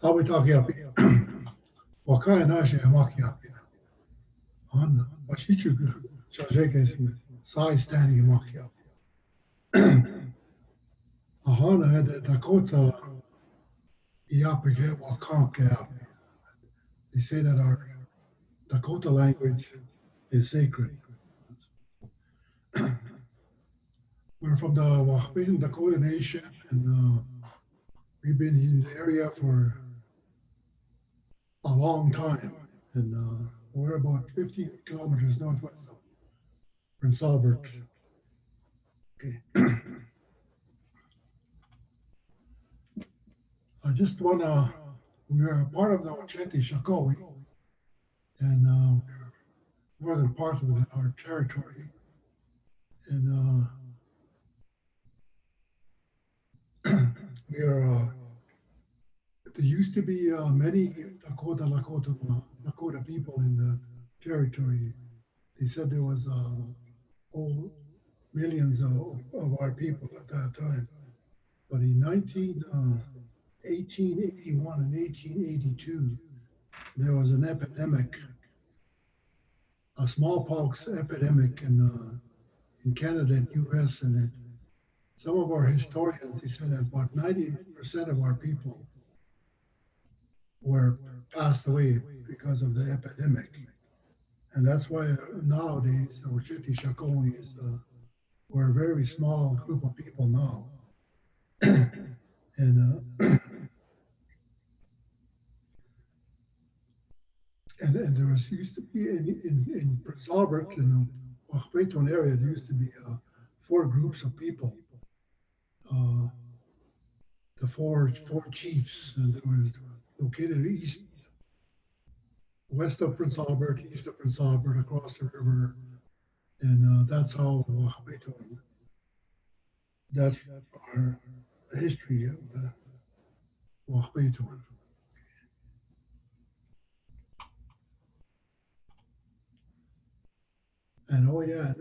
I'll be talking up here. Wakaya Nashi Hamaki up here. On Washichu Shajekes side standing Maki up. Ahana had a Dakota Yapike Wakanke up. They say that our Dakota language is sacred. We're from the Wahpeton Dakota Nation, and we've been in the area for a long time. And we're about 15 kilometers northwest of Prince Albert. Okay. I just want to, we are a part of the Ocheti Shakowi, and northern part of our territory. And we are, there used to be many Dakota people in the territory. They said there was oh, millions of our people at that time. But in 1881 and 1882, there was an epidemic, a smallpox epidemic in Canada and US, and some of our historians, they said that about 90% of our people were passed away because of the epidemic. And that's why nowadays, Ocheti Shakomi is, we're a very small group of people now. and and there was used to be in Prince Albert, in the Wahpeton area, there used to be 4 groups of people. The four chiefs, and they were located west of Prince Albert, east of Prince Albert, across the river, and that's how Wahpeton. That's our history of the Wahpeton. And oh yeah,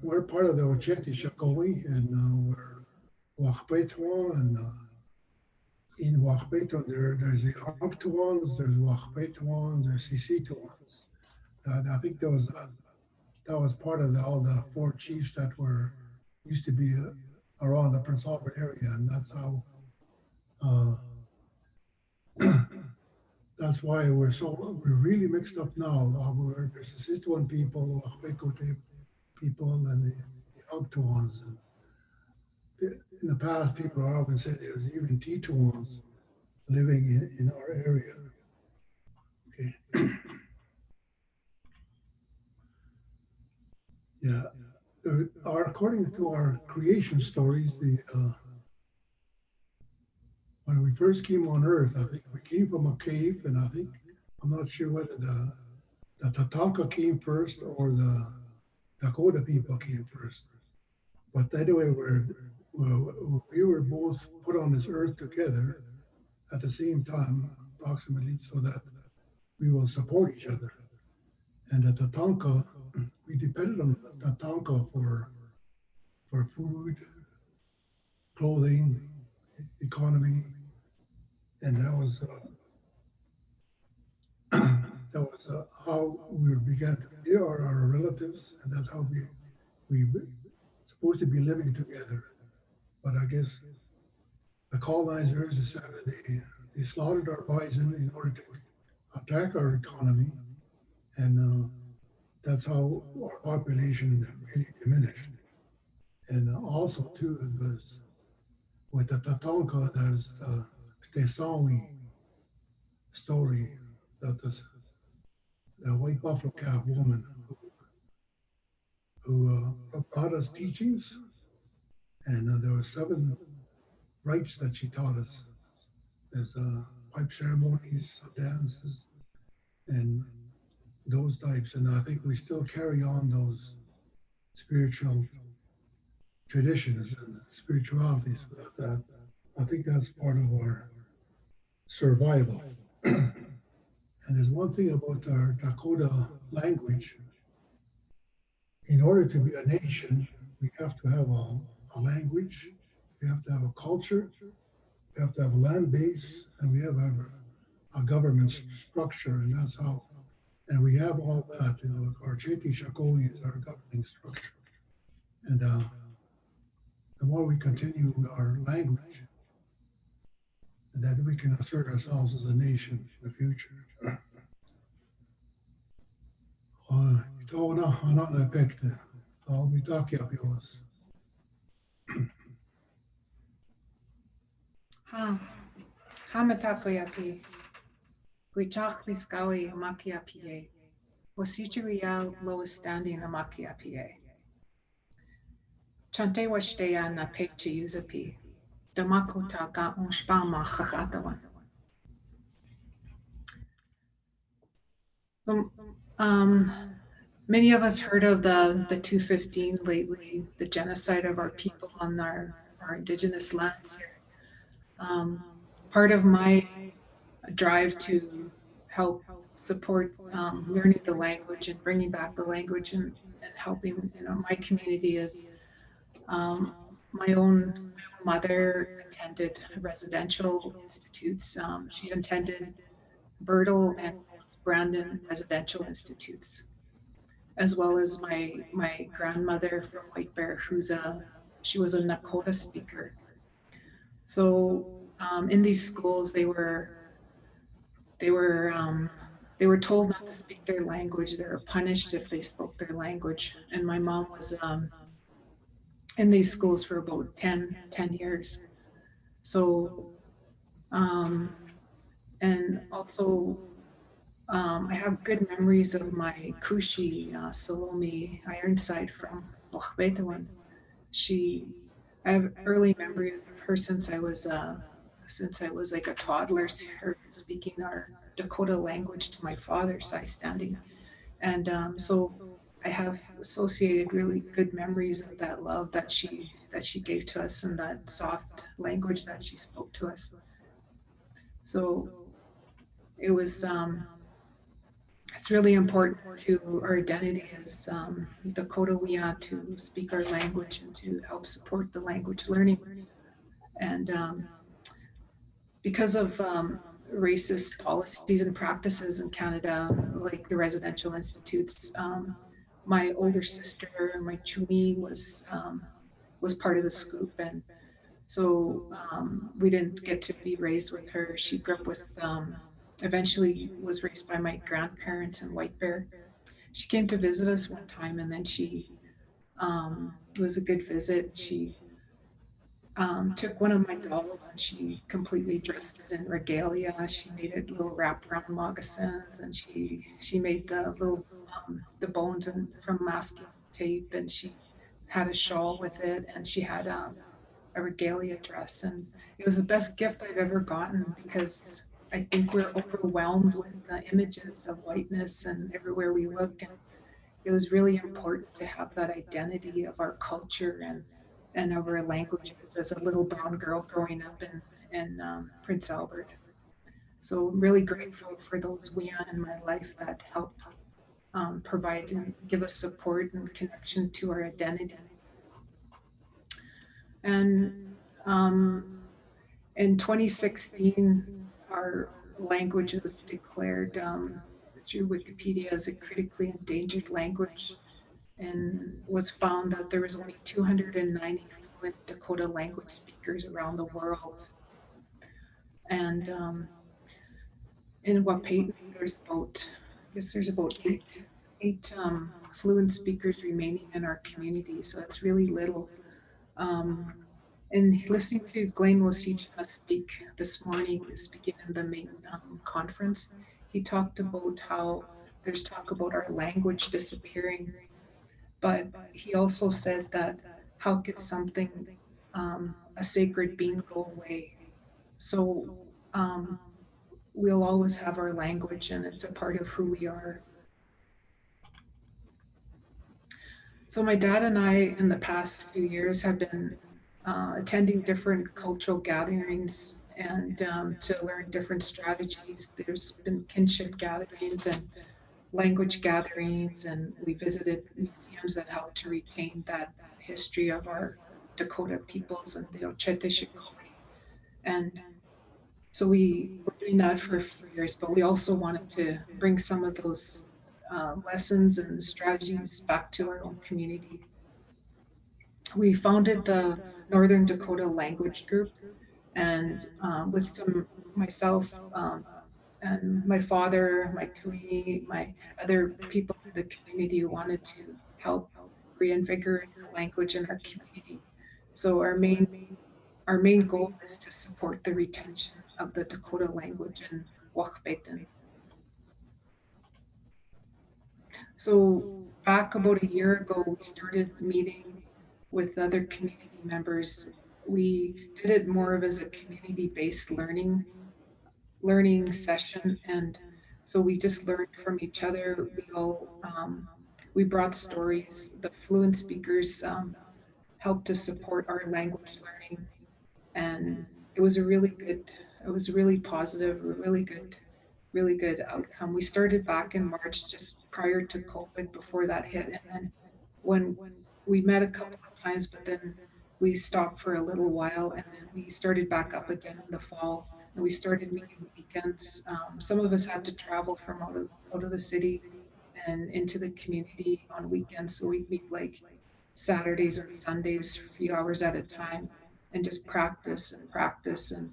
we're part of the Ocheti Shakowi, and we're Wahpeton, and in Wahpeton there's the Anktuans, there's Wahpetons, there's Sisituans. I think that was part of all the 4 chiefs that were used to be around the Prince Albert area, and that's how. That's why we're really mixed up now. There's the Situan people, Wahpekote people, and the Anktuans. In the past, people often said there was even Tituans living in our area. Okay. Yeah. According to our creation stories, when we first came on Earth, I think we came from a cave, and I'm not sure whether the Tatanka came first or the Dakota people came first. But anyway, we were both put on this Earth together at the same time, approximately, so that we will support each other. And the Tatanka, we depended on the Tatanka for food, clothing, economy, and that was how we began to be our relatives, and that's how we supposed to be living together. But I guess the colonizers decided they slaughtered our bison in order to attack our economy, and that's how our population really diminished. And also too, because with the Tatanka, there's the Tesawi story that the white buffalo calf woman who taught us teachings, and there were 7 rites that she taught us. There's pipe ceremonies, dances, and those types. And I think we still carry on those spiritual traditions and spiritualities. That I think that's part of our survival. And there's one thing about our Dakota language. In order to be a nation, we have to have a language, we have to have a culture, we have to have a land base, and we have our government structure, and that's how. And we have all that. Our Chinti Shakoni is our governing structure, and the more we continue our language, and that we can assert ourselves as a nation in the future. Ito na anak na epekte. All we talk Lois. Ha, hamatakoyaki, guichak miskawi amakiapie, wasichuria Lois standing amakiapie. Chante washtea na pechi usapi, damakota ga unshpama chakatawan. So, um, many of us heard of the 215 lately, the genocide of our people on our indigenous lands here. Part of my drive to help support learning the language and bringing back the language and helping my community is my own mother attended residential institutes. She attended Bertle and Brandon residential institutes, as well as my grandmother from White Bear, she was a Dakota speaker. So in these schools, they were um, they were told not to speak their language. They were punished if they spoke their language. And my mom was in these schools for about 10 years. So um, and also I have good memories of my Kushi Salome Ironside from Lochbetawan. She I have early memories of her since I was like a toddler, her speaking our Dakota language to my father, side standing. And so I have associated really good memories of that love that she gave to us and that soft language that she spoke to us. So it was it's really important to our identity as Dakota Wea to speak our language and to help support the language learning. And because of racist policies and practices in Canada, like the residential institutes, my older sister, my Chumi, was part of the scoop, and so we didn't get to be raised with her. She grew up with. Eventually, was raised by my grandparents in White Bear. She came to visit us one time, and then it was a good visit. She took one of my dolls and she completely dressed it in regalia. She made it little wraparound moccasins, and she made the little the bones and from masking tape, and she had a shawl with it, and she had a regalia dress, and it was the best gift I've ever gotten because I think we're overwhelmed with the images of whiteness and everywhere we look, and it was really important to have that identity of our culture and of our languages as a little brown girl growing up in Prince Albert. So I'm really grateful for those Wian in my life that help provide and give us support and connection to our identity. And um, in 2016, our language was declared through Wikipedia as a critically endangered language, and was found that there was only 290 fluent Dakota language speakers around the world. And in Wapayton, there's about eight fluent speakers remaining in our community. So it's really little. Um, and listening to Glenn Wosichana speak this morning, speaking in the main conference, he talked about how there's talk about our language disappearing, but he also said that how could something, a sacred being, go away? So um, we'll always have our language, and it's a part of who we are. So my dad and I, in the past few years, have been attending different cultural gatherings and to learn different strategies. There's been kinship gatherings and language gatherings, and we visited museums that help to retain that history of our Dakota peoples and the Ochete Shikori. And So we were doing that for a few years, but we also wanted to bring some of those lessons and strategies back to our own community. We founded the Northern Dakota Language Group, and with some myself and my father, my tui, my other people in the community who wanted to help reinvigorate the language in our community. So our main goal is to support the retention of the Dakota language in Wakbeten. So back about a year ago, we started meeting with other community members. We did it more of as a community-based learning session, and so we just learned from each other. We brought stories. The fluent speakers helped to support our language learning, and it was a really good, it was really positive, a really good outcome. We started back in March, just prior to COVID, before that hit, and then when we met a couple of times, but then we stopped for a little while, and then we started back up again in the fall, and we started meeting weekends. Some of us had to travel from out of the city and into the community on weekends, so we'd meet like Saturdays and Sundays, a few hours at a time, and just practice and practice. And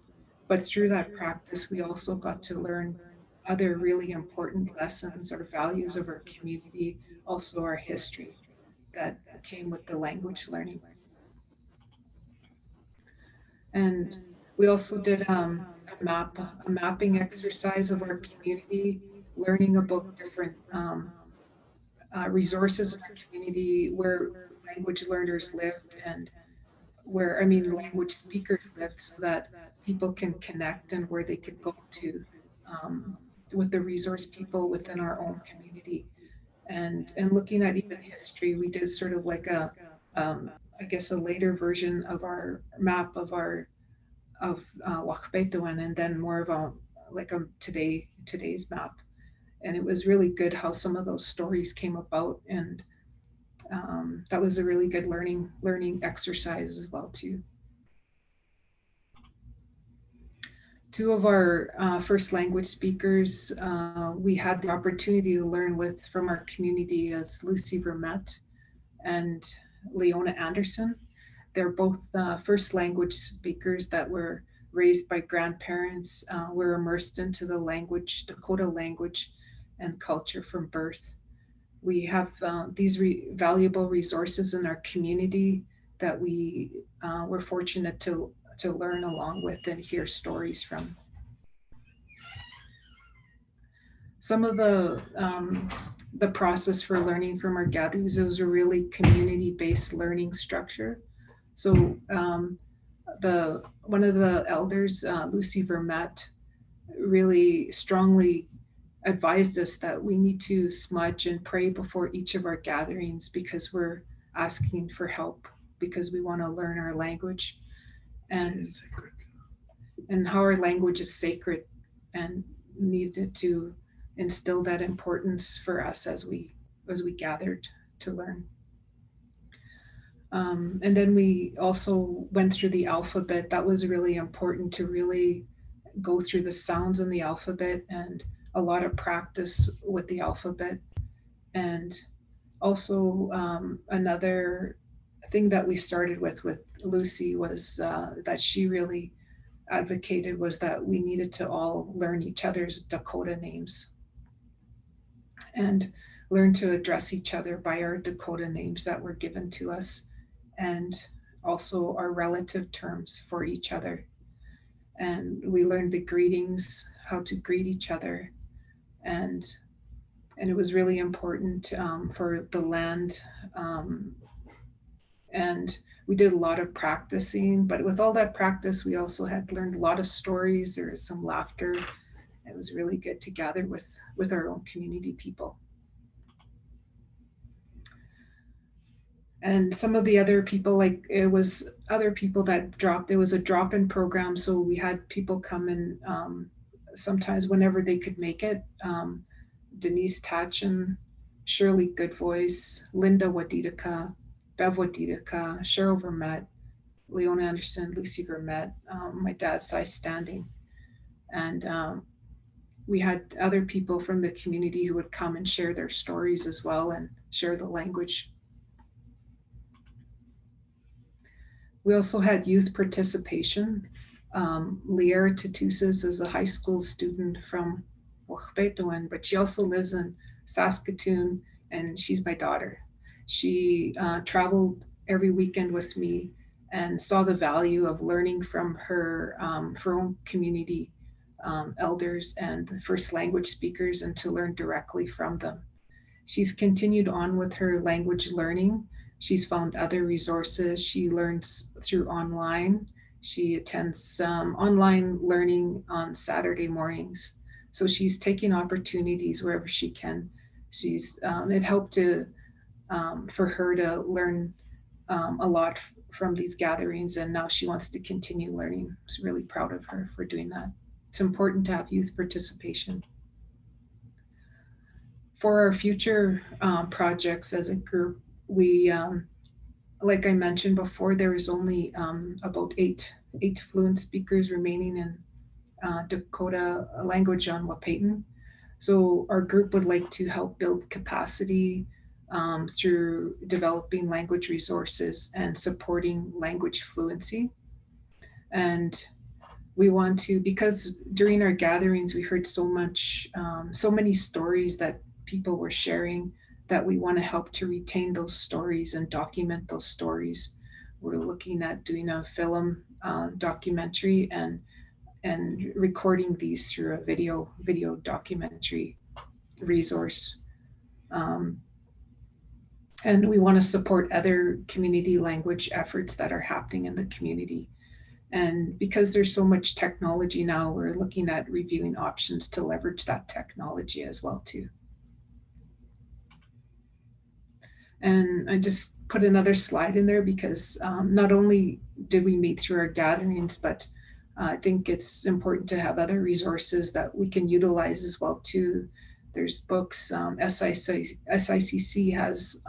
but through that practice, we also got to learn other really important lessons or values of our community, also our history that came with the language learning. And we also did a mapping exercise of our community, learning about different resources in our community where language learners lived, and where, I mean, language speakers lived, so that people can connect and where they could go to um, with the resource people within our own community. And looking at even history, we did sort of like I guess a later version of our map of Wakbetuan, and then more of a like a today's map. And it was really good how some of those stories came about, and that was a really good learning exercise as well too. Two of our first language speakers we had the opportunity to learn with from our community as Lucy Vermette and Leona Anderson. They're both first language speakers that were raised by grandparents, were immersed into the language, Dakota language and culture from birth. We have these valuable resources in our community that we were fortunate to learn along with and hear stories from. Some of the process for learning from our gatherings, it was a really community-based learning structure. So the one of the elders, Lucy Vermette, really strongly advised us that we need to smudge and pray before each of our gatherings, because we're asking for help, because we want to learn our language, and how our language is sacred, and needed to instill that importance for us as we gathered to learn. And then we also went through the alphabet. That was really important to really go through the sounds in the alphabet, and a lot of practice with the alphabet. And also another thing that we started with Lucy was that she really advocated was that we needed to all learn each other's Dakota names, and learn to address each other by our Dakota names that were given to us, and also our relative terms for each other. And we learned the greetings, how to greet each other, and it was really important for the land. And we did a lot of practicing, but with all that practice, we also had learned a lot of stories. There was some laughter. It was really good to gather with our own community people. And some of the other people, like it was other people that dropped, there was a drop-in program, so we had people come in sometimes whenever they could make it. Denise Tatchin, Shirley Goodvoice, Linda Wadidika, Bev Wadidika, Cheryl Vermette, Leona Anderson, Lucy Vermette, my dad's side standing. And we had other people from the community who would come and share their stories as well and share the language. We also had youth participation. Liera Tatusas is a high school student from Wahpetuan, but she also lives in Saskatoon, and she's my daughter. She traveled every weekend with me and saw the value of learning from her own community elders and first language speakers, and to learn directly from them. She's continued on with her language learning. She's found other resources. She learns through online. She attends some online learning on Saturday mornings. So she's taking opportunities wherever she can. It helped to for her to learn a lot from these gatherings, and now she wants to continue learning. I was really proud of her for doing that. It's important to have youth participation. For our future projects as a group, we, like I mentioned before, there is only about eight fluent speakers remaining in Dakota language on Wapayton. So our group would like to help build capacity through developing language resources and supporting language fluency. And we want to, because during our gatherings we heard so many stories that people were sharing, that we want to help to retain those stories and document those stories. We're looking at doing a film documentary and recording these through a video documentary resource. um, and we want to support other community language efforts that are happening in the community. And because there's so much technology now, we're looking at reviewing options to leverage that technology as well too. And I just put another slide in there because not only did we meet through our gatherings, but I think it's important to have other resources that we can utilize as well too. There's books. SICC has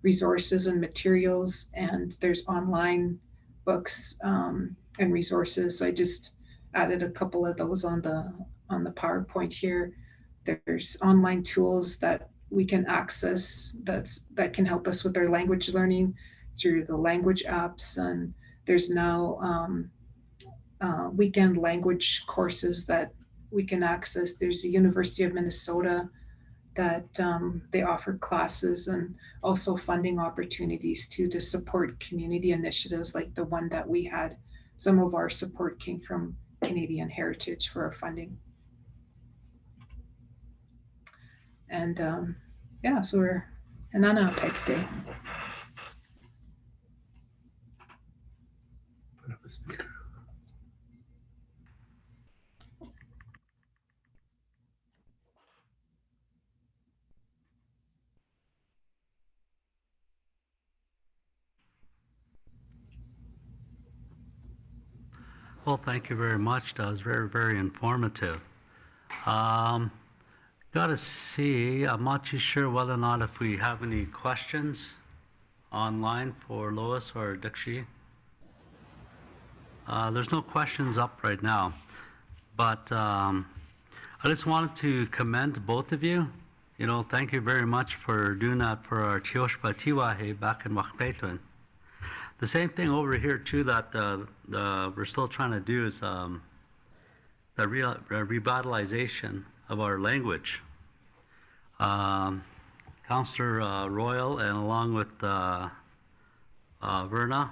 resources and materials, and there's online books and resources. So I just added a couple of those on the PowerPoint here. There's online tools that we can access that can help us with our language learning through the language apps. And there's now weekend language courses that we can access. There's the University of Minnesota that they offer classes, and also funding opportunities too, to support community initiatives like the one that we had. Some of our support came from Canadian Heritage for our funding. And yeah, so we're Anana Pek Day. Put up a speaker. Well, thank you very much. That was very, very informative. Gotta see, I'm not too sure whether or not if we have any questions online for Lois or Dixie. There's no questions up right now, but I just wanted to commend both of you. You know, thank you very much for doing that for our Tioshpa Tiwahe back in Wahpetuan. The same thing over here too that we're still trying to do is the revitalization of our language. Councillor Royal, and along with Verna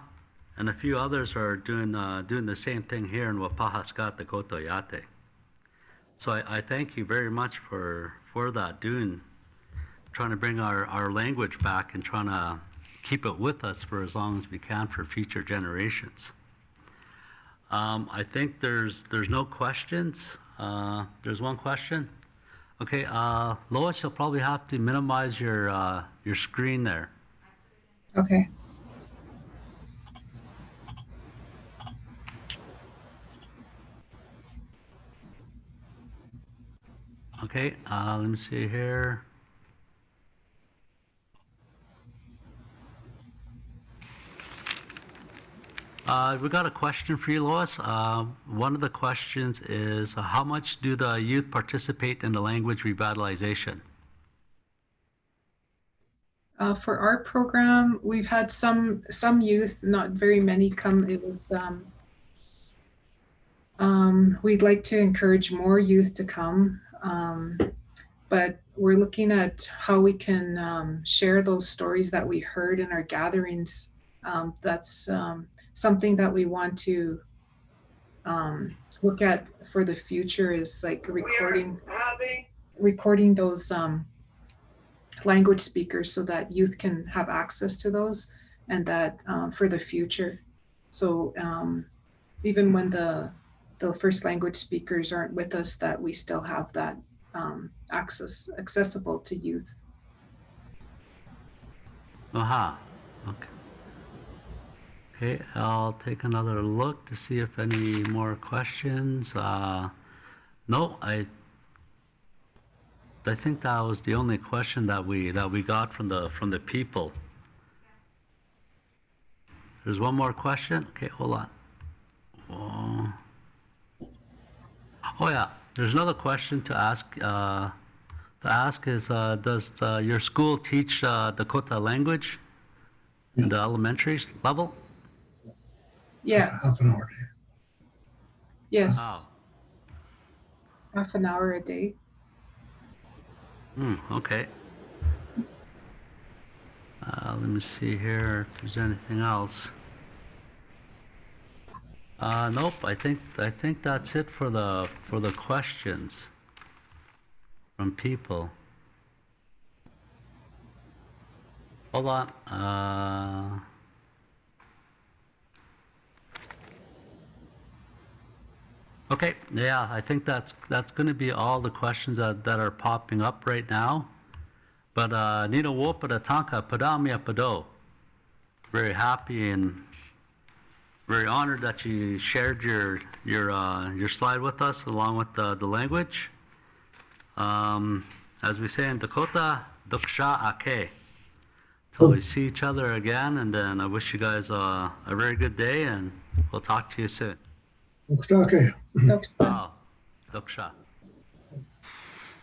and a few others are doing the same thing here in Wapahaskat, Dakota Yate. So I thank you very much for that, trying to bring our language back and trying to keep it with us for as long as we can for future generations. I think there's no questions. There's one question. Okay, Lois, you'll probably have to minimize your screen there. Okay. Okay, let me see here. We got a question for you, Lois. One of the questions is, how much do the youth participate in the language revitalization? For our program, we've had some youth, not very many, come. It was we'd like to encourage more youth to come, but we're looking at how we can share those stories that we heard in our gatherings. That's something that we want to look at for the future, is like recording those language speakers so that youth can have access to those, and that for the future. So even when the first language speakers aren't with us, that we still have that accessible to youth. Aha. Okay. Okay, I'll take another look to see if any more questions. No, I think that was the only question that we got from the people. There's one more question. Okay, hold on. Oh yeah, there's another question to ask. Is, does your school teach Dakota language in the elementary level? Yeah. Half an hour a day. Yes. Wow. Half an hour a day. Okay. Let me see here if there's anything else. Nope. I think that's it for the questions from people. Hold on. Okay. Yeah, I think that's going to be all the questions that are popping up right now. But Nino Wopada Tanka Padamia Pado. Very happy and very honored that you shared your slide with us along with the language. As we say in Dakota, Duksha Ake. Till we see each other again, and then I wish you guys a very good day, and we'll talk to you soon. Okay. Dr. Wow, Duksha.